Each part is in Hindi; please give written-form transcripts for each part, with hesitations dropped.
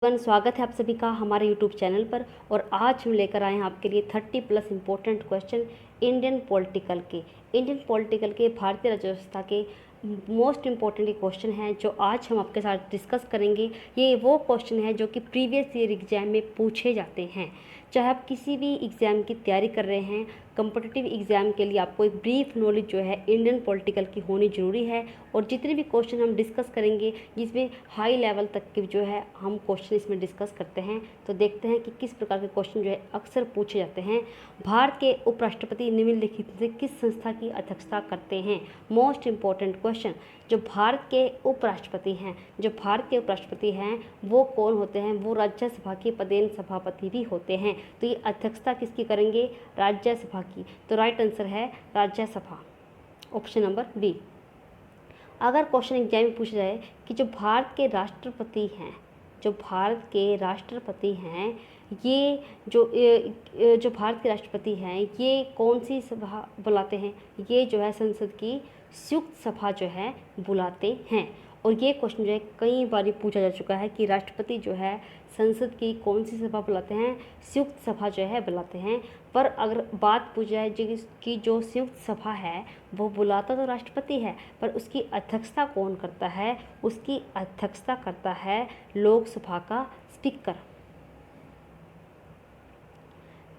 स्वागत है आप सभी का हमारे YouTube चैनल पर। और आज हम लेकर आए हैं आपके लिए 30+ इम्पोर्टेंट क्वेश्चन इंडियन पॉलिटिकल के भारतीय राज्य व्यवस्था के मोस्ट इम्पॉर्टेंट क्वेश्चन हैं जो आज हम आपके साथ डिस्कस करेंगे। ये वो क्वेश्चन है जो कि प्रीवियस ईयर एग्जाम में पूछे जाते हैं। चाहे आप किसी भी एग्ज़ाम की तैयारी कर रहे हैं, कॉम्पिटिटिव एग्ज़ाम के लिए आपको एक ब्रीफ नॉलेज जो है इंडियन पॉलिटिकल की होनी ज़रूरी है। और जितने भी क्वेश्चन हम डिस्कस करेंगे जिसमें हाई लेवल तक के जो है हम क्वेश्चन इसमें डिस्कस करते हैं, तो देखते हैं कि किस प्रकार के क्वेश्चन जो है अक्सर पूछे जाते हैं। भारत के उपराष्ट्रपति निम्नलिखित से किस संस्था की अध्यक्षता करते हैं? Most important question. जो भारत के उपराष्ट्रपति हैं वो कौन होते हैं? वो राज्यसभा के पदेन सभापति भी होते हैं। तो ये अध्यक्षता किसकी करेंगे? राज्यसभा की। तो राइट आंसर है राज्यसभा, ऑप्शन नंबर बी। अगर क्वेश्चन एग्जाम में पूछा जाए कि जो भारत के राष्ट्रपति हैं जो भारत के राष्ट्रपति हैं ये कौन सी सभा बुलाते हैं? ये जो है संसद की संयुक्त सभा जो है बुलाते हैं। और ये क्वेश्चन जो है कई बार पूछा जा चुका है कि राष्ट्रपति जो है संसद की कौन सी सभा बुलाते हैं? संयुक्त सभा जो है बुलाते हैं। पर अगर बात पूछी जाए कि जो संयुक्त सभा है वो बुलाता तो राष्ट्रपति है, पर उसकी अध्यक्षता कौन करता है? उसकी अध्यक्षता करता है लोकसभा का स्पीकर।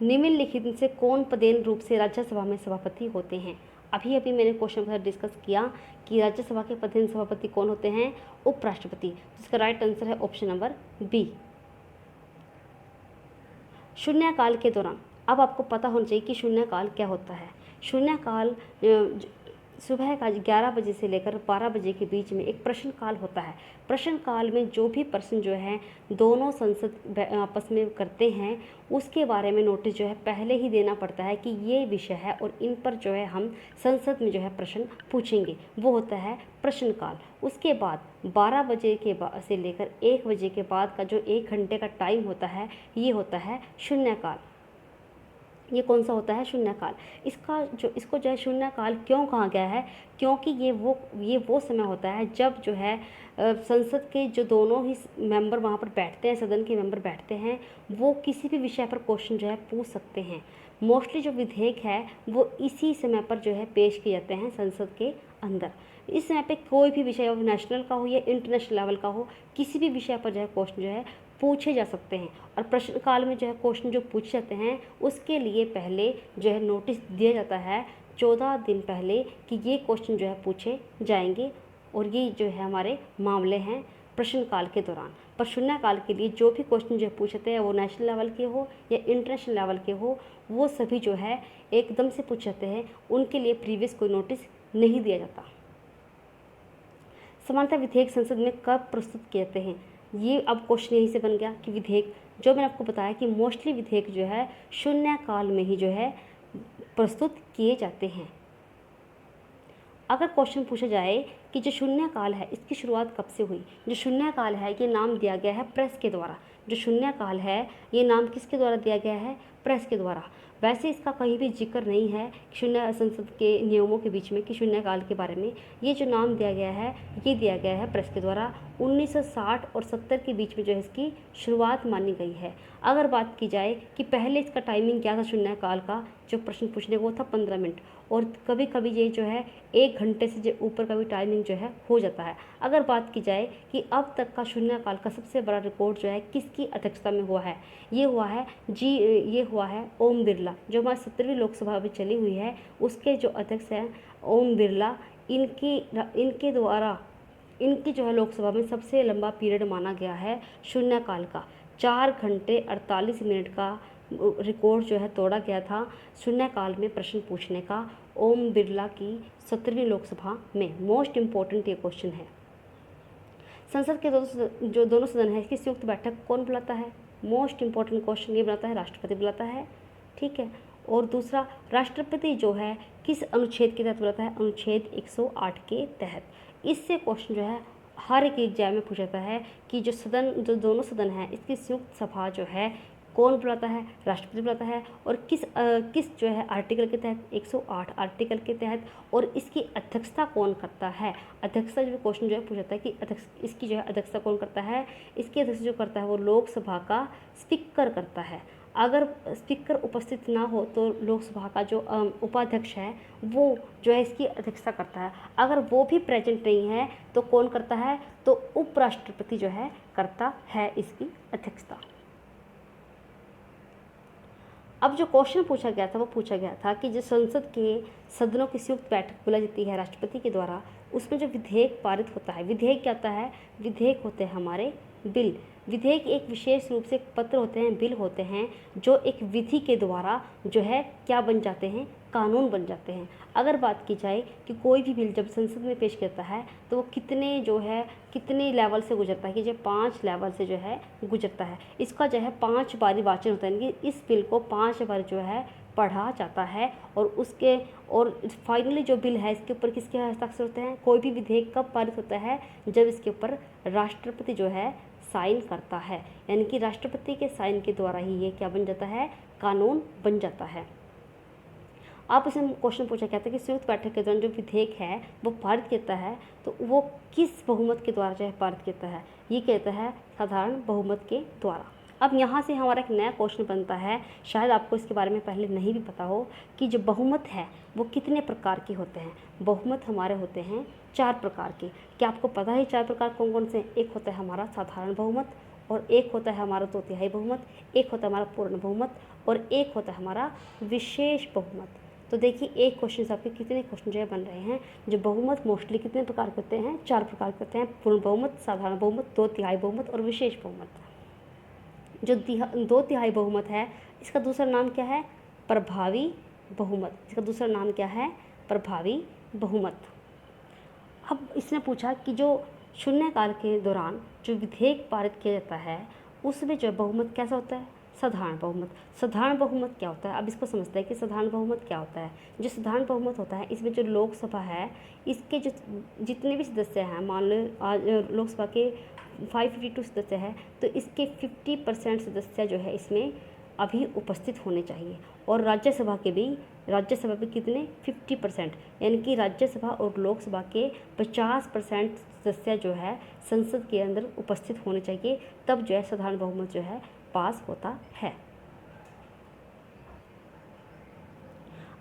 निम्नलिखित में से कौन पदेन रूप से राज्यसभा में सभापति होते हैं? अभी मैंने क्वेश्चन पर डिस्कस किया कि राज्यसभा के पदेन सभापति कौन होते हैं? उपराष्ट्रपति। जिसका राइट आंसर है ऑप्शन नंबर बी। शून्यकाल के दौरान, अब आपको पता होना चाहिए कि शून्यकाल क्या होता है। शून्यकाल सुबह का 11 बजे से लेकर 12 बजे के बीच में एक प्रश्नकाल होता है। प्रश्नकाल में जो भी प्रश्न जो है दोनों संसद आपस में करते हैं उसके बारे में नोटिस जो है पहले ही देना पड़ता है कि ये विषय है और इन पर जो है हम संसद में जो है प्रश्न पूछेंगे, वो होता है प्रश्नकाल। उसके बाद 12 बजे के बाद से लेकर 1 बजे के बाद का जो 1 घंटे का टाइम होता है ये होता है शून्यकाल। ये कौन सा होता है? शून्यकाल। इसको जो है शून्यकाल क्यों कहा गया है? क्योंकि ये वो समय होता है जब जो है संसद के जो दोनों ही मेंबर वहाँ पर बैठते हैं, सदन के मेंबर बैठते हैं, वो किसी भी विषय पर क्वेश्चन जो है पूछ सकते हैं। मोस्टली जो विधेयक है वो इसी समय पर जो है पेश किए जाते हैं संसद के अंदर। इस समय पे कोई भी विषय हो, नेशनल का हो या इंटरनेशनल लेवल का हो, किसी भी विषय पर जो है क्वेश्चन जो है पूछे जा सकते हैं। और प्रश्नकाल में जो है क्वेश्चन जो पूछे जाते हैं उसके लिए पहले जो है नोटिस दिया जाता है 14 दिन पहले कि ये क्वेश्चन जो है पूछे जाएंगे। और ये जो है हमारे मामले हैं प्रश्नकाल के दौरान। पर शून्यकाल के लिए जो भी क्वेश्चन जो है पूछते हैं वो नेशनल लेवल के हो या इंटरनेशनल लेवल के हो, वो सभी जो है एकदम से पूछ जाते हैं, उनके लिए प्रीवियस कोई नोटिस नहीं दिया जाता। सामान्यतः विधेयक संसद में कब प्रस्तुत किए जाते हैं? ये अब क्वेश्चन यहीं से बन गया कि विधेयक, जो मैंने आपको बताया कि मोस्टली विधेयक जो है शून्यकाल में ही जो है प्रस्तुत किए जाते हैं। अगर क्वेश्चन पूछा जाए कि जो शून्यकाल है इसकी शुरुआत कब से हुई? जो शून्यकाल है ये नाम दिया गया है प्रेस के द्वारा। जो शून्यकाल है ये नाम किसके द्वारा दिया गया है? प्रेस के द्वारा। वैसे इसका कहीं भी जिक्र नहीं है शून्य संसद के नियमों के बीच में कि शून्यकाल के बारे में। ये जो नाम दिया गया है ये दिया गया है प्रेस के द्वारा। 1960 और 70 के बीच में जो है इसकी शुरुआत मानी गई है। अगर बात की जाए कि पहले इसका टाइमिंग क्या था शून्यकाल का, जो प्रश्न पूछने को था 15 मिनट, और कभी कभी ये जो है 1 घंटे से जो ऊपर का भी टाइमिंग जो है हो जाता है। अगर बात की जाए कि अब तक का शून्यकाल का सबसे बड़ा रिकॉर्ड जो है किसकी अध्यक्षता में हुआ है, ये हुआ है ओम बिरला। जो हमारी 17वीं लोकसभा अभी चली हुई है उसके जो अध्यक्ष हैं ओम बिरला, इनके द्वारा इनकी जो है लोकसभा में सबसे लंबा पीरियड माना गया है शून्यकाल का। 4 घंटे 48 मिनट का रिकॉर्ड जो है तोड़ा गया था शून्यकाल में प्रश्न पूछने का ओम बिरला की 17वीं लोकसभा में। मोस्ट इम्पोर्टेंट ये क्वेश्चन है। संसद के जो दोनों सदन है इसकी संयुक्त बैठक कौन बुलाता है? मोस्ट इम्पोर्टेंट क्वेश्चन ये बुलाता है राष्ट्रपति बुलाता है, ठीक है। और दूसरा, राष्ट्रपति जो है किस अनुच्छेद के तहत बुलाता है? अनुच्छेद 108 के तहत। इससे क्वेश्चन जो है हर एक एग्जाम में पूछा जाता है कि जो दोनों सदन है इसकी संयुक्त सभा जो है कौन बुलाता है? राष्ट्रपति बुलाता है। और किस जो है आर्टिकल के तहत? 108 आर्टिकल के तहत। और इसकी अध्यक्षता कौन करता है? अध्यक्षता जो क्वेश्चन जो है पूछा जाता है कि इसकी जो है अध्यक्षता कौन करता है? इसकी अध्यक्षता जो करता है वो लोकसभा का स्पीकर करता है। अगर स्पीकर उपस्थित ना हो तो लोकसभा का जो उपाध्यक्ष है वो जो है इसकी अध्यक्षता करता है। अगर वो भी प्रेजेंट नहीं है तो कौन करता है? तो उपराष्ट्रपति जो है करता है इसकी अध्यक्षता। अब जो क्वेश्चन पूछा गया था वो पूछा गया था कि जो संसद के सदनों की संयुक्त बैठक बुलाई जाती है राष्ट्रपति के द्वारा, उसमें जो विधेयक पारित होता है, विधेयक क्या होता है? विधेयक होते हैं हमारे बिल। विधेयक एक विशेष रूप से पत्र होते हैं, बिल होते हैं, जो एक विधि के द्वारा जो है क्या बन जाते हैं? कानून बन जाते हैं। अगर बात की जाए कि कोई भी बिल जब संसद में पेश करता है तो वो कितने लेवल से गुजरता है, कि जो 5 लेवल से जो है गुजरता है। इसका जो है 5 बारी वाचन होता है, कि इस बिल को 5 बार जो है पढ़ा जाता है। और फाइनली जो बिल है इसके ऊपर किसके हस्ताक्षर होते हैं? कोई भी विधेयक कब पारित होता है? जब इसके ऊपर राष्ट्रपति जो है साइन करता है, यानी कि राष्ट्रपति के साइन के द्वारा ही ये क्या बन जाता है? कानून बन जाता है। आप इसे क्वेश्चन पूछा गया था कि संयुक्त बैठक के दौरान जो विधेयक है वो पारित करता है तो वो किस बहुमत के द्वारा जो है पारित करता है? ये कहता है साधारण बहुमत के द्वारा। अब यहाँ से हमारा एक नया क्वेश्चन बनता है, शायद आपको इसके बारे में पहले नहीं भी पता हो, कि जो बहुमत है वो कितने प्रकार के होते हैं। बहुमत हमारे होते हैं 4 प्रकार के। क्या आपको पता है 4 प्रकार कौन कौन से? एक होता है हमारा साधारण बहुमत, और एक होता है हमारा 2/3 बहुमत, एक होता है हमारा पूर्ण बहुमत, और एक होता है हमारा विशेष बहुमत। तो देखिए एक क्वेश्चन से आपके कितने क्वेश्चन जो है बन रहे हैं। जो बहुमत मोस्टली कितने प्रकार के होते हैं? 4 प्रकार के होते हैं। पूर्ण बहुमत, साधारण बहुमत, 2/3 बहुमत और विशेष बहुमत। जो 2/3 बहुमत है इसका दूसरा नाम क्या है? प्रभावी बहुमत। इसका दूसरा नाम क्या है? प्रभावी बहुमत। अब इसने पूछा कि जो शून्यकाल के दौरान जो विधेयक पारित किया जाता है उसमें जो बहुमत कैसा होता है? साधारण बहुमत। साधारण बहुमत क्या होता है? अब इसको समझते हैं कि साधारण बहुमत क्या होता है। जो साधारण बहुमत होता है इसमें जो लोकसभा है इसके जो जितने भी सदस्य हैं, मान लो आज लोकसभा के 552 सदस्य हैं, तो इसके 50% सदस्य जो है इसमें अभी उपस्थित होने चाहिए। और राज्यसभा भी कितने? 50%, यानी कि राज्यसभा और लोकसभा के 50% सदस्य जो है संसद के अंदर उपस्थित होने चाहिए, तब जो है साधारण बहुमत जो है पास होता है।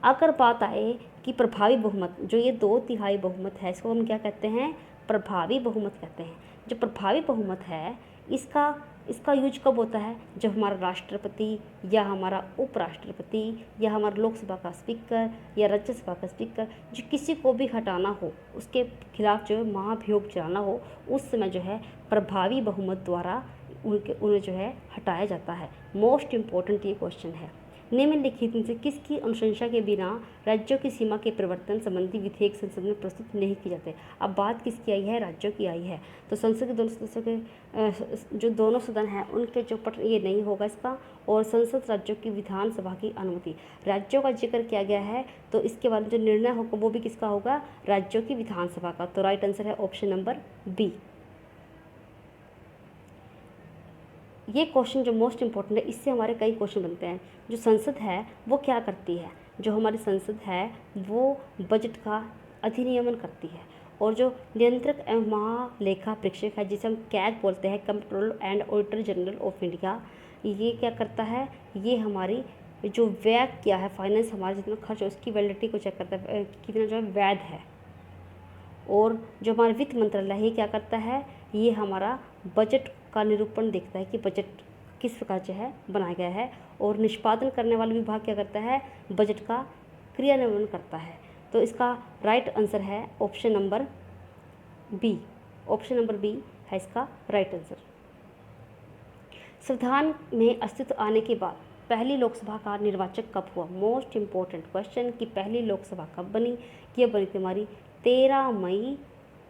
अगर बात आए कि प्रभावी बहुमत, जो ये 2/3 बहुमत है इसको हम क्या कहते हैं? प्रभावी बहुमत कहते हैं। जो प्रभावी बहुमत है इसका यूज कब होता है? जब हमारा राष्ट्रपति या हमारा उपराष्ट्रपति या हमारा लोकसभा का स्पीकर या राज्यसभा का स्पीकर जो किसी को भी हटाना हो, उसके खिलाफ जो है महाभियोग चलाना हो, उस समय जो है प्रभावी बहुमत द्वारा उन्हें जो है हटाया जाता है। मोस्ट इम्पोर्टेंट ये क्वेश्चन है। निम्नलिखित में से किसकी अनुशंसा के बिना राज्यों की सीमा के परिवर्तन संबंधी विधेयक संसद में प्रस्तुत नहीं किए जाते? अब बात किसकी आई है? राज्यों की आई है। तो संसद के दोनों सदस्यों के जो दोनों सदन हैं उनके जो पट ये नहीं होगा इसका। और संसद राज्यों की विधानसभा की अनुमति, राज्यों का जिक्र किया गया है तो इसके बारे में जो निर्णय होगा वो भी किसका होगा? राज्यों की विधानसभा का। तो राइट आंसर है ऑप्शन नंबर बी। ये क्वेश्चन जो मोस्ट इम्पोर्टेंट है, इससे हमारे कई क्वेश्चन बनते हैं। जो संसद है वो क्या करती है? जो हमारी संसद है वो बजट का अधिनियमन करती है। और जो नियंत्रक एवं महालेखा परीक्षक है जिसे हम कैग बोलते हैं, controller and auditor general of India, ये क्या करता है? ये हमारी जो व्यय क्या है, फाइनेंस हमारा जितना खर्च है उसकी वैलिडिटी को चेक करता है, कितना जो है वैध है। और जो हमारा वित्त मंत्रालय है ये क्या करता है? ये हमारा बजट का निरूपण देखता है कि बजट किस प्रकार जो है बनाया गया है। और निष्पादन करने वाला विभाग क्या करता है? बजट का क्रियान्वयन करता है। तो इसका राइट आंसर है option number B. Option number B है इसका राइट आंसर। संविधान में अस्तित्व आने के बाद पहली लोकसभा का निर्वाचन कब हुआ? मोस्ट इम्पोर्टेंट क्वेश्चन कि पहली लोकसभा कब बनी? ये बनी थी हमारी 13 मई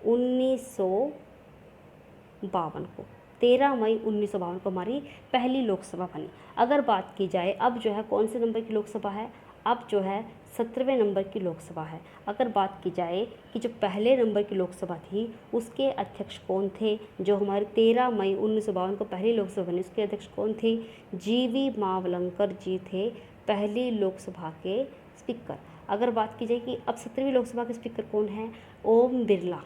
1952 को। 13 मई 1952 को हमारी पहली लोकसभा बनी। अगर बात की जाए अब जो है कौन से नंबर की लोकसभा है? अब जो है 17वें नंबर की लोकसभा है। अगर बात की जाए कि जो पहले नंबर की लोकसभा थी उसके अध्यक्ष कौन थे, जो हमारे 13 मई 1952 को पहली लोकसभा बनी, उसके अध्यक्ष कौन थे? जीवी मावलंकर जी थे पहली लोकसभा के स्पीकर। अगर बात की जाए कि अब 17वीं लोकसभा के स्पीकर कौन है? ओम बिरला।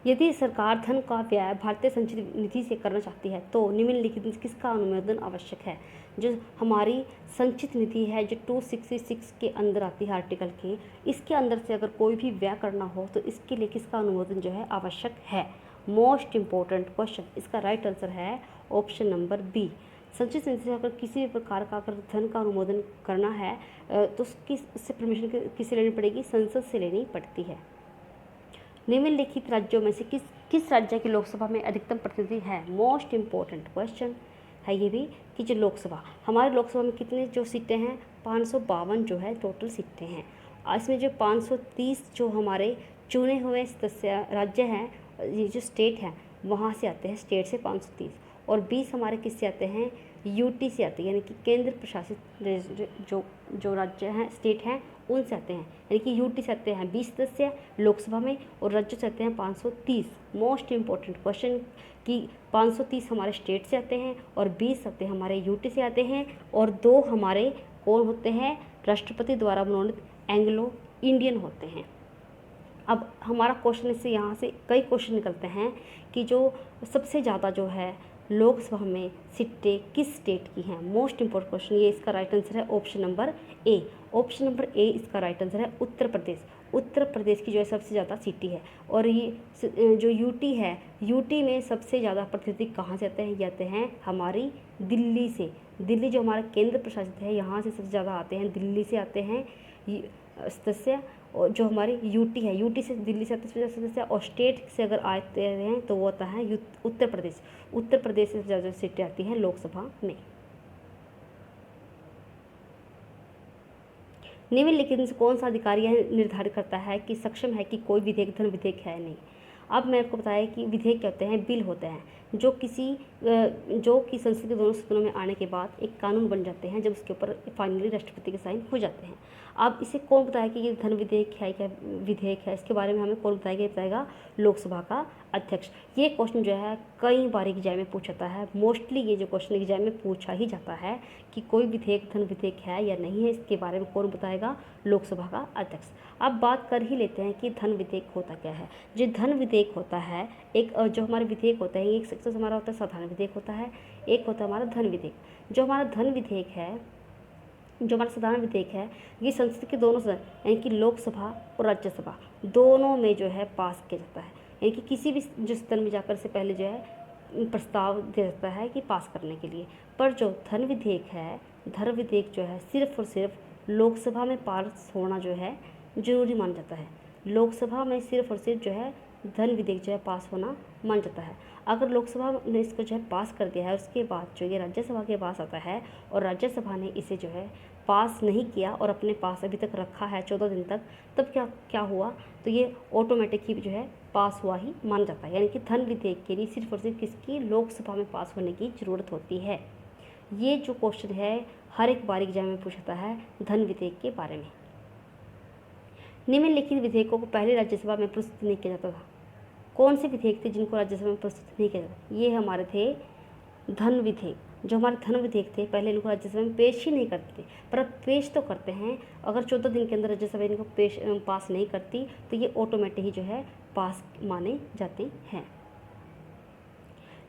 यदि सरकार धन का व्यय भारतीय संचित निधि से करना चाहती है तो निम्नलिखित में किसका अनुमोदन आवश्यक है? जो हमारी संचित निधि है, जो 266 के अंदर आती है आर्टिकल के, इसके अंदर से अगर कोई भी व्यय करना हो तो इसके लिए किसका अनुमोदन जो है आवश्यक है? मोस्ट इम्पोर्टेंट क्वेश्चन, इसका राइट आंसर है ऑप्शन नंबर बी। संचित निधि से अगर किसी भी प्रकार का अगर धन का अनुमोदन करना है तो उससे परमिशन किससे लेनी पड़ेगी? संसद से लेनी पड़ती है। निम्नलिखित राज्यों में से किस राज्य की लोकसभा में अधिकतम प्रतिनिधि है? मोस्ट इम्पोर्टेंट क्वेश्चन है ये भी कि जो लोकसभा, हमारे लोकसभा में कितनी जो सीटें हैं? 552 जो है टोटल सीटें हैं। इसमें जो 530 जो हमारे चुने हुए सदस्य राज्य हैं, ये जो स्टेट हैं वहाँ से आते हैं, स्टेट से 530, और 20 हमारे किससे आते हैं? यूटी से आते हैं, यानी कि केंद्र प्रशासित जो राज्य हैं, स्टेट हैं, उनसे आते हैं। यानी कि यूटी से आते हैं 20 सदस्य लोकसभा में और राज्य से आते हैं 530। मोस्ट इम्पोर्टेंट क्वेश्चन कि 530 हमारे स्टेट से आते हैं और 20 आते हैं हमारे यूटी से आते हैं, और 2 हमारे कौन होते हैं? राष्ट्रपति द्वारा मनोनीत एंग्लो इंडियन होते हैं। अब हमारा क्वेश्चन इससे यहाँ से कई क्वेश्चन निकलते हैं कि जो सबसे ज़्यादा जो है लोकसभा में सीटें किस स्टेट की हैं? मोस्ट इम्पोर्टेंट क्वेश्चन, ये इसका राइट आंसर है option number A. Option number A इसका राइट आंसर है उत्तर प्रदेश। उत्तर प्रदेश की जो है सबसे ज़्यादा सीटें है। और ये जो यूटी है, यूटी में सबसे ज़्यादा प्रतिनिधि कहाँ से आते हैं? ये आते हैं हमारी दिल्ली से। दिल्ली जो हमारा केंद्र प्रशासित है, यहाँ से सबसे ज़्यादा आते हैं, दिल्ली से आते हैं सदस्य। और जो हमारी यूटी है, यूटी से दिल्ली से आते हैं सदस्य, और स्टेट से अगर आते हैं तो वो आता है उत्तर प्रदेश। उत्तर प्रदेश से ज़्यादा सीटें आती हैं लोकसभा में। निम्नलिखित में से कौन सा अधिकारी यह निर्धारित करता है कि सक्षम है कि कोई विधेयक धन विधेयक है नहीं? अब मैं आपको बताया कि विधेयक क्या होते हैं? बिल होते हैं जो कि संसद के दोनों सदनों में आने के बाद एक कानून बन जाते हैं, जब उसके ऊपर फाइनली राष्ट्रपति के साइन हो जाते हैं। अब इसे कौन बताया कि ये धन विधेयक है क्या विधेयक है? इसके बारे में हमें कौन बताएगा? बताएगा लोकसभा का अध्यक्ष। ये क्वेश्चन जो है कई बार एग्जाम में पूछा है। मोस्टली ये जो क्वेश्चन एग्जाम में पूछा ही जाता है कि कोई विधेयक धन विधेयक है या नहीं है, इसके बारे में कौन बताएगा? लोकसभा का अध्यक्ष। अब बात कर ही लेते हैं कि धन विधेयक होता क्या है। जो धन विधेयक होता है, एक जो हमारे विधेयक होता है, एक सेक्शन हमारा होता है साधारण विधेयक होता है, एक होता है हमारा धन विधेयक। जो हमारा धन विधेयक है, जो हमारा साधारण विधेयक है, ये संसद के दोनों सदन यानी कि लोकसभा और राज्यसभा दोनों में जो है पास किया जाता है। यानी कि किसी भी जो सदन में जाकर से पहले जो है प्रस्ताव दे सकता है कि पास करने के लिए। पर जो धन विधेयक है, धन विधेयक जो है सिर्फ और सिर्फ लोकसभा में पास होना जो है जरूरी माना जाता है। लोकसभा में सिर्फ और सिर्फ जो है धन विधेयक जो है पास होना मान जाता है। अगर लोकसभा ने इसको जो है पास कर दिया है, उसके बाद जो ये राज्यसभा के पास आता है और राज्यसभा ने इसे जो है पास नहीं किया और अपने पास अभी तक रखा है 14 दिन तक, तब क्या हुआ? तो ये ऑटोमेटिक ही जो है पास हुआ ही माना जाता है। यानी कि धन विधेयक के लिए सिर्फ और सिर्फ किसकी? लोकसभा में पास होने की ज़रूरत होती है। ये जो क्वेश्चन है हर एक बार एग्जाम में पूछता है धन विधेयक के बारे में। निम्नलिखित विधेयकों को पहले राज्यसभा में प्रस्तुत नहीं किया जाता था। कौन से विधेयक थे जिनको राज्यसभा में प्रस्तुत नहीं किया जाता? ये हमारे थे धन विधेयक। जो हमारे धन विधेयक थे पहले इनको राज्यसभा में पेश ही नहीं करते थे, पर अब पेश तो करते हैं। अगर 14 दिन के अंदर राज्यसभा इनको पास नहीं करती तो ये ऑटोमेटिक ही जो है पास माने जाते हैं।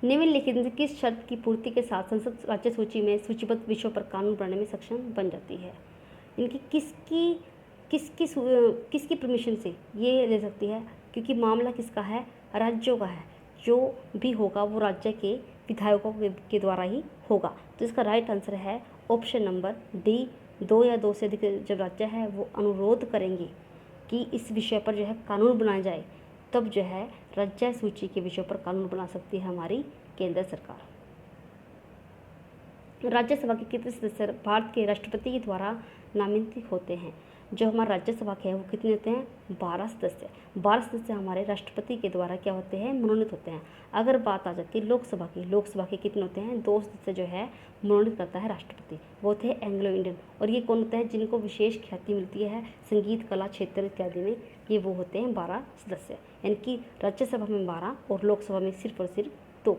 निम्नलिखित में किस शर्त की पूर्ति के साथ संसद राज्य सूची में सूचीबद्ध विषयों पर कानून बनाने में सक्षम बन जाती है? इनकी किसकी परमिशन से ये ले सकती है? क्योंकि मामला किसका है? राज्यों का है। जो भी होगा वो राज्य के विधायकों के द्वारा ही होगा। तो इसका राइट आंसर है ऑप्शन नंबर डी। 2 या 2 से अधिक जब राज्य है वो अनुरोध करेंगे कि इस विषय पर जो है कानून बनाया जाए, तब जो है राज्य सूची के विषयों पर कानून बना सकती है हमारी केंद्र सरकार। राज्यसभा के कितने सदस्य भारत के राष्ट्रपति के द्वारा नामित होते हैं? जो हमारे राज्यसभा के हैं वो कितने होते हैं, 12 सदस्य। 12 सदस्य हमारे राष्ट्रपति के द्वारा क्या होते हैं, मनोनीत होते हैं। अगर बात आ जाती है लोकसभा के कितने होते हैं, 2 सदस्य जो है मनोनीत करता है राष्ट्रपति, वो थे एंग्लो इंडियन। और ये कौन होता है, जिनको विशेष ख्याति मिलती है संगीत कला क्षेत्र इत्यादि में, ये वो होते हैं 12 सदस्य। यानी कि राज्यसभा में 12 और लोकसभा में सिर्फ और सिर्फ 2।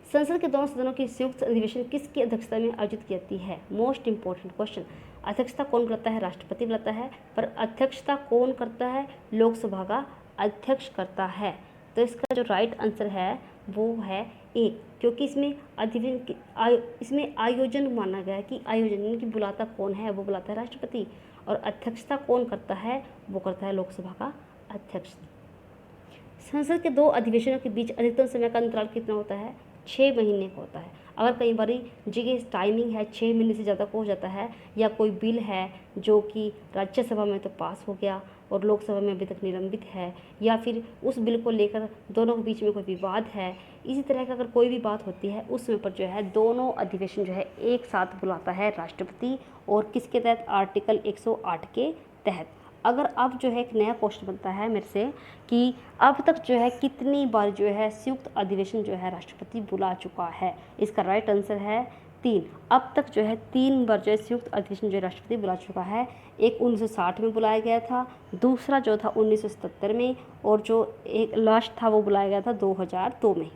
संसद के दोनों सदनों की संयुक्त अधिवेशन किसकी अध्यक्षता में आयोजित की जाती है, मोस्ट इंपॉर्टेंट क्वेश्चन। अध्यक्षता कौन करता है, राष्ट्रपति बुलाता है, पर अध्यक्षता कौन करता है, लोकसभा का अध्यक्ष करता है। तो इसका जो राइट आंसर है वो है ए, क्योंकि इसमें आयोजन माना गया है कि आयोजन यानी कि बुलाता कौन है, वो बुलाता है राष्ट्रपति, और अध्यक्षता कौन करता है, वो करता है लोकसभा का अध्यक्ष। संसद के 2 अधिवेशनों के बीच अधिकतम समय का अंतराल कितना होता है, 6 महीने का होता है। अगर कई बार जगह टाइमिंग है 6 महीने से ज़्यादा को हो जाता है, या कोई बिल है जो कि राज्यसभा में तो पास हो गया और लोकसभा में अभी तक निलंबित है, या फिर उस बिल को लेकर दोनों के बीच में कोई विवाद है, इसी तरह का अगर कोई भी बात होती है उस समय पर जो है दोनों अधिवेशन जो है एक साथ बुलाता है राष्ट्रपति, और किसके तहत, आर्टिकल 108 के तहत। अगर अब जो है एक नया क्वेश्चन बनता है मेरे से कि अब तक जो है कितनी बार जो है संयुक्त अधिवेशन जो है राष्ट्रपति बुला चुका है, इसका राइट आंसर है 3। अब तक जो है 3 बार जो है संयुक्त अधिवेशन जो है राष्ट्रपति बुला चुका है। एक 1960 में बुलाया गया था, दूसरा जो था 1977 में, और जो एक लास्ट था वो बुलाया गया था 2002 में।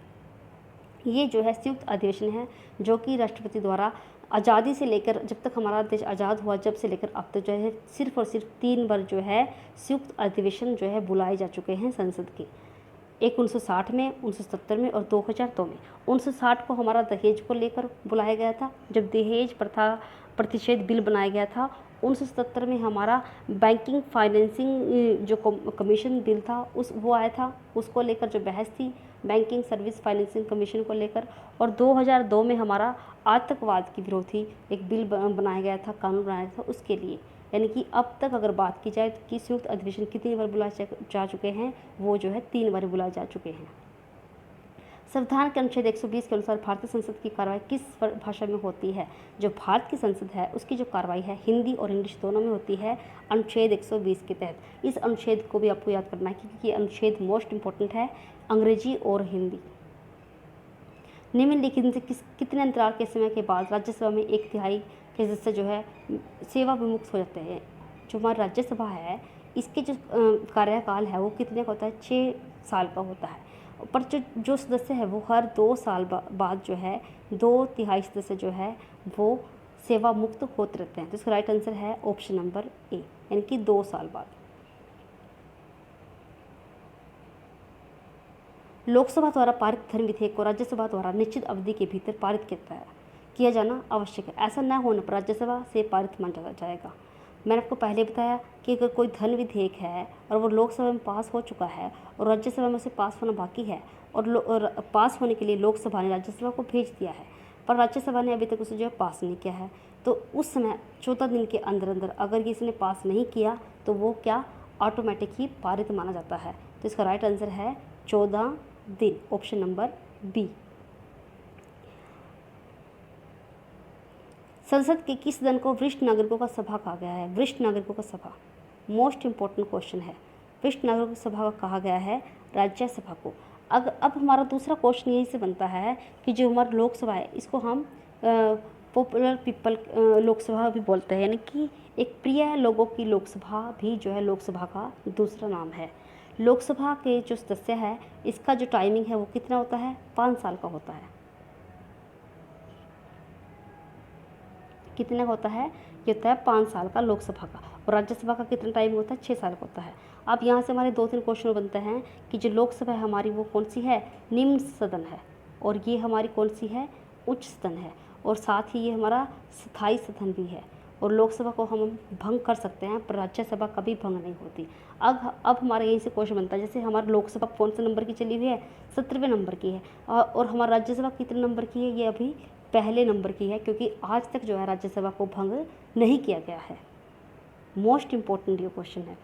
ये जो है संयुक्त अधिवेशन है जो कि राष्ट्रपति द्वारा आज़ादी से लेकर जब तक हमारा देश आज़ाद हुआ, जब से लेकर अब तक जो है सिर्फ और सिर्फ 3 बार जो है संयुक्त अधिवेशन जो है बुलाए जा चुके हैं संसद के। एक 1960 में, 1970 में और 2002 में। 1960 को हमारा दहेज को लेकर बुलाया गया था, जब दहेज प्रथा प्रतिषेध बिल बनाया गया था। 1970 में हमारा बैंकिंग फाइनेंसिंग जो कमीशन बिल था वो आया था, उसको लेकर जो बहस थी बैंकिंग सर्विस फाइनेंसिंग कमीशन को लेकर। और 2002 में हमारा आतंकवाद की विरोधी एक बिल बनाया गया था, कानून बनाया था उसके लिए। यानी कि अब तक अगर बात की जाए तो कि संयुक्त अधिवेशन कितनी बार बुलाए जा चुके हैं, वो जो है 3 बार बुलाए जा चुके हैं। संविधान के अनुच्छेद 120 के अनुसार भारतीय संसद की कार्रवाई किस भाषा में होती है। जो भारत की संसद है उसकी जो कार्रवाई है हिंदी और इंग्लिश दोनों में होती है अनुच्छेद 120 के तहत। इस अनुच्छेद को भी आपको याद करना है क्योंकि ये अनुच्छेद मोस्ट इंपॉर्टेंट है, अंग्रेजी और हिंदी। निम्नलिखित में से कितने अंतराल के समय के बाद राज्यसभा में 1/3 के सदस्य जो है सेवा विमुक्त हो जाते हैं। जो हमारी राज्यसभा है इसके जो कार्यकाल है वो कितने का होता है, 6 साल का होता है। पर जो सदस्य है वो हर 2 साल बाद जो है 2/3 सदस्य जो है वो सेवा मुक्त होते रहते हैं। तो इसका राइट आंसर है ऑप्शन नंबर ए, यानी कि 2 साल बाद। लोकसभा द्वारा पारित धन विधेयक को राज्यसभा द्वारा निश्चित अवधि के भीतर पारित किया जाना आवश्यक है। ऐसा न होने पर राज्यसभा से पारित माना जाएगा। मैंने आपको पहले बताया कि अगर कोई धन विधेयक है और वो लोकसभा में पास हो चुका है और राज्यसभा में उसे पास होना बाकी है और पास होने के लिए लोकसभा ने राज्यसभा को भेज दिया है, पर राज्यसभा ने अभी तक उसे जो है पास नहीं किया है, तो उस समय 14 दिन के अंदर अंदर अगर इसने पास नहीं किया तो वो क्या ऑटोमेटिक ही पारित माना जाता है। तो इसका राइट आंसर है 14 दिन, ऑप्शन नंबर बी। संसद के किस सदन को वरिष्ठ नागरिकों का सभा कहा गया है। वरिष्ठ नागरिकों का सभा मोस्ट इंपॉर्टेंट क्वेश्चन है। वरिष्ठ नागरिकों की सभा का कहा गया है राज्यसभा को। अब हमारा दूसरा क्वेश्चन यही से बनता है कि जो हमारा लोकसभा है इसको हम पॉपुलर पीपल लोकसभा भी बोलते हैं, यानी कि एक प्रिय लोगों की लोकसभा भी जो है लोकसभा का दूसरा नाम है। लोकसभा के जो सदस्य है इसका जो टाइमिंग है वो कितना होता है, 5 साल का होता है। कितना होता है, ये होता है 5 साल का लोकसभा का। और राज्यसभा का कितना टाइम होता है, 6 साल का होता है। अब यहाँ से हमारे 2-3 क्वेश्चन बनते हैं कि जो लोकसभा है हमारी वो कौन सी है, निम्न सदन है, और ये हमारी कौन सी है, उच्च सदन है, और साथ ही ये हमारा स्थायी सदन भी है। और लोकसभा को हम भंग कर सकते हैं पर राज्यसभा कभी भंग नहीं होती। अब हमारा यहीं से क्वेश्चन बनता है, जैसे हमारी लोकसभा कौन से नंबर की चली हुई है, 17वें नंबर की है, और हमारा राज्यसभा कितने नंबर की है, ये अभी पहले नंबर की है, क्योंकि आज तक जो है राज्यसभा को भंग नहीं किया गया है। मोस्ट इंपॉर्टेंट ये क्वेश्चन है।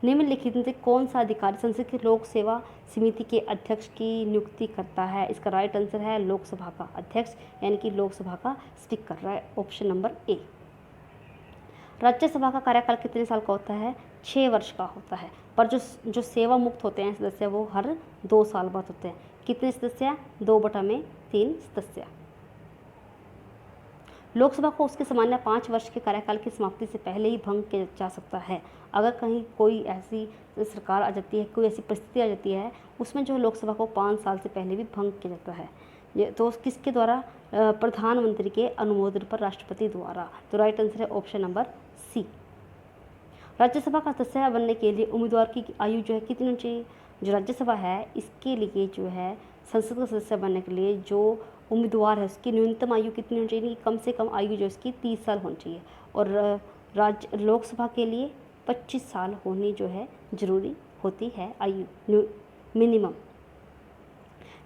निम्नलिखित में से कौन सा अधिकारी संसद की लोक सेवा समिति के अध्यक्ष की नियुक्ति करता है। इसका राइट आंसर है लोकसभा का अध्यक्ष, यानी कि लोकसभा का speaker, option number A. Rajya Sabha का कार्यकाल कितने साल का होता है? 6 वर्ष का होता है। पर जो सेवा मुक्त होते हैं सदस्य वो हर 2 साल बाद होते हैं। कितने सदस्य? 2/3 सदस्य। लोकसभा को उसके सामान्य 5 वर्ष के कार्यकाल की समाप्ति से पहले ही भंग किया जा सकता है। अगर कहीं कोई ऐसी सरकार आ जाती है, कोई ऐसी परिस्थिति आ जाती है, उसमें जो लोकसभा को 5 साल से पहले भी भंग किया जाता है। ये तो किसके द्वारा? प्रधानमंत्री के अनुमोदन पर राष्ट्रपति द्वारा। तो राइट आंसर है ऑप्शन नंबर सी। राज्यसभा का सदस्य बनने के लिए उम्मीदवार की आयु जो है कितनी होनी चाहिए? जो राज्यसभा है इसके लिए जो है संसद का सदस्य बनने के लिए जो उम्मीदवार है उसकी न्यूनतम आयु कितनी होनी चाहिए? कम से कम आयु जो इसकी 30 साल होनी चाहिए। और लोकसभा के लिए 25 साल होनी जो है ज़रूरी होती है आयु मिनिमम।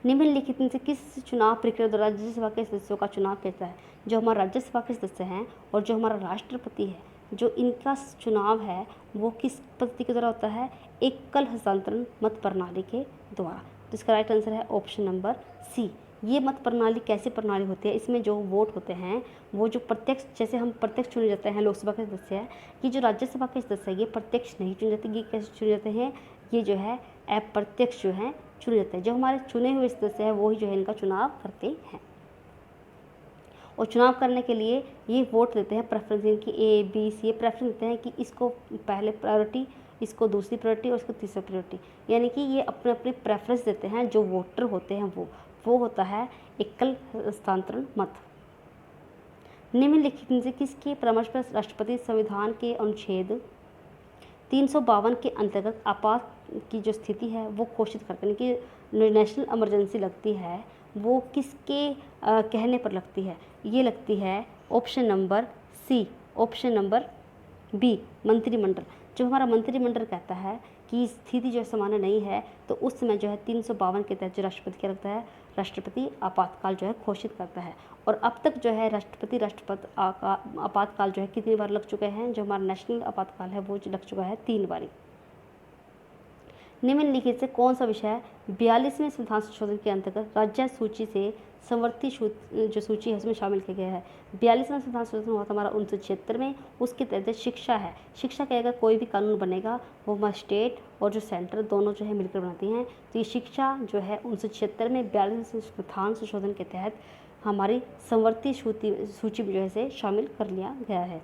निम्नलिखित में से किस चुनाव प्रक्रिया द्वारा राज्यसभा के सदस्यों का चुनाव किया जाता है? जो हमारा राज्यसभा के सदस्य हैं और जो हमारा राष्ट्रपति है, जो इनका चुनाव है वो किस पद्धति के द्वारा होता है? एकल हस्तांतरण मत प्रणाली के द्वारा। तो इसका राइट आंसर है ऑप्शन नंबर सी। ये मत प्रणाली कैसी प्रणाली होती है? इसमें जो वोट होते हैं वो जो प्रत्यक्ष, जैसे हम प्रत्यक्ष चुने जाते हैं लोकसभा के सदस्य है, ये जो राज्यसभा के सदस्य है ये प्रत्यक्ष नहीं चुने जाते। ये कैसे चुने जाते हैं? ये जो है अप्रत्यक्ष जो है चुने जाते हैं। जो हमारे चुने हुए सदस्य है वो ही जो है इनका चुनाव करते हैं। और चुनाव करने के लिए ये वोट देते हैं प्रेफरेंस, इनकी ए बी सी, ये प्रेफरेंस देते हैं कि इसको पहले प्रायोरिटी, इसको दूसरी प्रायोरिटी और इसको तीसरी प्रायोरिटी। यानी कि ये अपने अपने प्रेफरेंस देते हैं। जो वोटर होते हैं वो होता है एकल हस्तांतरण मत। निम्नलिखित में से किसके परामर्श पर राष्ट्रपति संविधान के अनुच्छेद 352 के अंतर्गत आपात की जो स्थिति है वो घोषित करते हैं कि नेशनल इमरजेंसी लगती है, वो किसके कहने पर लगती है? ये लगती है option number C, option number B, मंत्रिमंडल। जब हमारा मंत्रिमंडल कहता है कि स्थिति जो सामान्य नहीं है तो उस समय जो है 352 के तहत जो राष्ट्रपति क्या लगता है? राष्ट्रपति आपातकाल जो है घोषित करता है। और अब तक जो है राष्ट्रपति आपातकाल जो है कितनी बार लग चुके हैं? जो हमारा नेशनल आपातकाल है वो लग चुका है 3 बारी। निम्नलिखित से कौन सा विषय 42वें संविधान संशोधन के अंतर्गत राज्य सूची से संवर्ती जो सूची है उसमें शामिल किया गया है? 42वां संविधान संशोधन हुआ था हमारा 1976 में। उसके तहत शिक्षा है। शिक्षा के अगर कोई भी कानून बनेगा वो हमारा स्टेट और जो सेंटर दोनों जो है मिलकर बनाती हैं। तो ये शिक्षा जो है 1976 में 42वें संविधान संशोधन के तहत हमारी संवर्ती सूची में जो है से शामिल कर लिया गया है।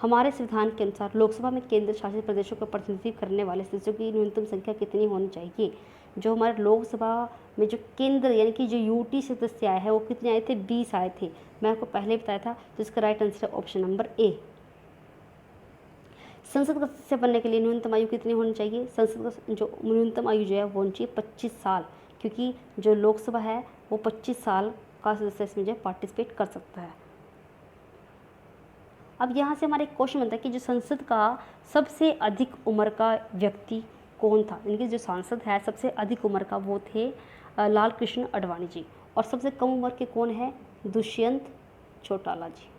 हमारे संविधान के अनुसार लोकसभा में केंद्र शासित प्रदेशों का प्रतिनिधित्व करने वाले सदस्यों की न्यूनतम संख्या कितनी होनी चाहिए? जो हमारे लोकसभा में जो केंद्र यानी कि जो यूटी सदस्य आए हैं वो कितने आए थे? 20 आए थे। मैं आपको पहले बताया था। तो इसका राइट आंसर है ऑप्शन नंबर ए। संसद का सदस्य बनने के लिए न्यूनतम आयु कितनी होनी चाहिए? संसद का जो न्यूनतम आयु जो है वो होनी चाहिए 25 साल, क्योंकि जो लोकसभा है वो 25 साल का सदस्य इसमें जो पार्टिसिपेट कर सकता है। अब यहाँ से हमारा एक क्वेश्चन बनता है कि जो संसद का सबसे अधिक उम्र का व्यक्ति कौन था? यानी कि जो सांसद है सबसे अधिक उम्र का वो थे लाल कृष्ण आडवाणी जी। और सबसे कम उम्र के कौन है? दुष्यंत चौटाला जी।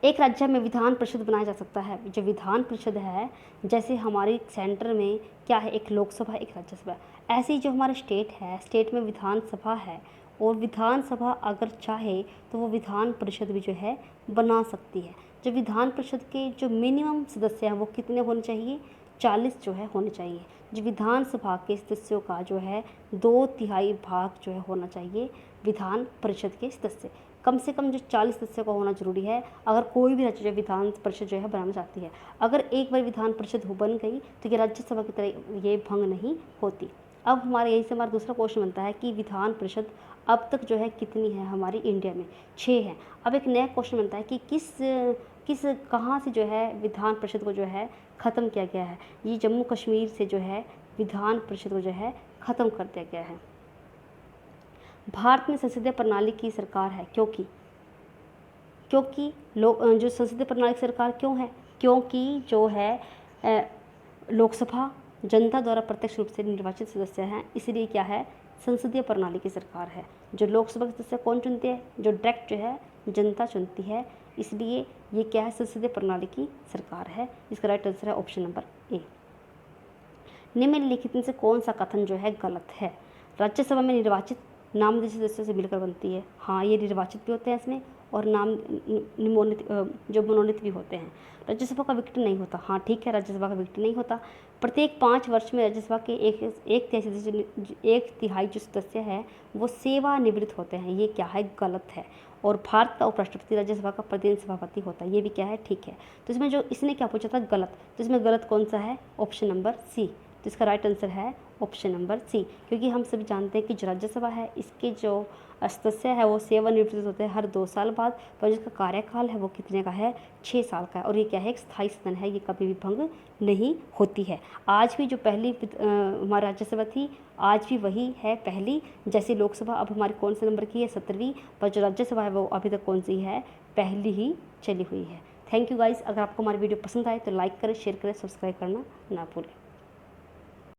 एक राज्य में विधान परिषद बनाया जा सकता है। जो विधान परिषद है, जैसे हमारे सेंटर में क्या है? एक लोकसभा, एक राज्यसभा। ऐसे ही जो हमारे स्टेट है, स्टेट में विधानसभा है और विधानसभा अगर चाहे तो वो विधान परिषद भी जो है बना सकती है। जो विधान परिषद के जो मिनिमम सदस्य हैं वो कितने होने चाहिए? 40 जो है होने चाहिए। जो विधानसभा के सदस्यों का जो है 2/3 भाग जो है होना चाहिए विधान परिषद के सदस्य। कम से कम जो 40 सदस्यों का होना जरूरी है अगर कोई भी राज्य विधान परिषद जो है बनाना चाहती है। अगर एक बार विधान परिषद बन गई तो ये राज्यसभा की तरह ये भंग नहीं होती। अब हमारे यहीं से हमारा दूसरा क्वेश्चन बनता है कि विधान परिषद अब तक जो है कितनी है हमारी इंडिया में? 6 है। अब एक नया क्वेश्चन बनता है कि कहाँ से जो है विधान परिषद को जो है ख़त्म किया गया है? ये जम्मू कश्मीर से जो है विधान परिषद को जो है ख़त्म कर दिया गया है। भारत में संसदीय प्रणाली की सरकार है क्योंकि जो संसदीय प्रणाली की सरकार क्यों है? क्योंकि जो है लोकसभा जनता द्वारा प्रत्यक्ष रूप से निर्वाचित सदस्य हैं, इसलिए क्या है? संसदीय प्रणाली की सरकार है। जो लोकसभा के सदस्य कौन चुनते हैं? जो डायरेक्ट जो है जनता चुनती है, इसलिए ये क्या है? संसदीय प्रणाली की सरकार है। इसका राइट आंसर है ऑप्शन नंबर ए। निम्नलिखित में से कौन सा कथन जो है गलत है? राज्यसभा में निर्वाचित नामनिर्देशित सदस्यों से मिलकर बनती है। हाँ, ये निर्वाचित भी होते हैं इसमें और जो मनोनीत भी होते हैं। राज्यसभा का विघटन नहीं होता। हाँ ठीक है, राज्यसभा का विघटन नहीं होता। प्रत्येक 5 वर्ष में राज्यसभा के एक तिहाई जो सदस्य है वो सेवानिवृत्त होते हैं। ये क्या है? गलत है। और भारत का उपराष्ट्रपति राज्यसभा का प्रतिदिन सभापति होता है। ये भी क्या है? ठीक है। तो इसमें जो इसने क्या पूछा था? गलत। तो इसमें गलत कौन सा है? Option number C. तो इसका राइट आंसर है ऑप्शन नंबर सी, क्योंकि हम सभी जानते हैं कि जो राज्यसभा है इसके जो सदस्य है वो सेवानिवृत्त होते हैं हर 2 साल बाद, पर जिसका कार्यकाल है वो कितने का है? 6 साल का है। और ये क्या है? एक स्थायी सदन है, ये कभी भी भंग नहीं होती है। आज भी जो पहली हमारी राज्यसभा थी, आज भी वही है पहली। जैसे लोकसभा अब हमारी कौन से नंबर की है? 17वीं, पर जो राज्यसभा है वो अभी तक कौन सी है? पहली ही चली हुई है। Thank you guys. अगर आपको हमारी वीडियो पसंद आए तो लाइक करें, शेयर करें, सब्सक्राइब करना ना भूलें।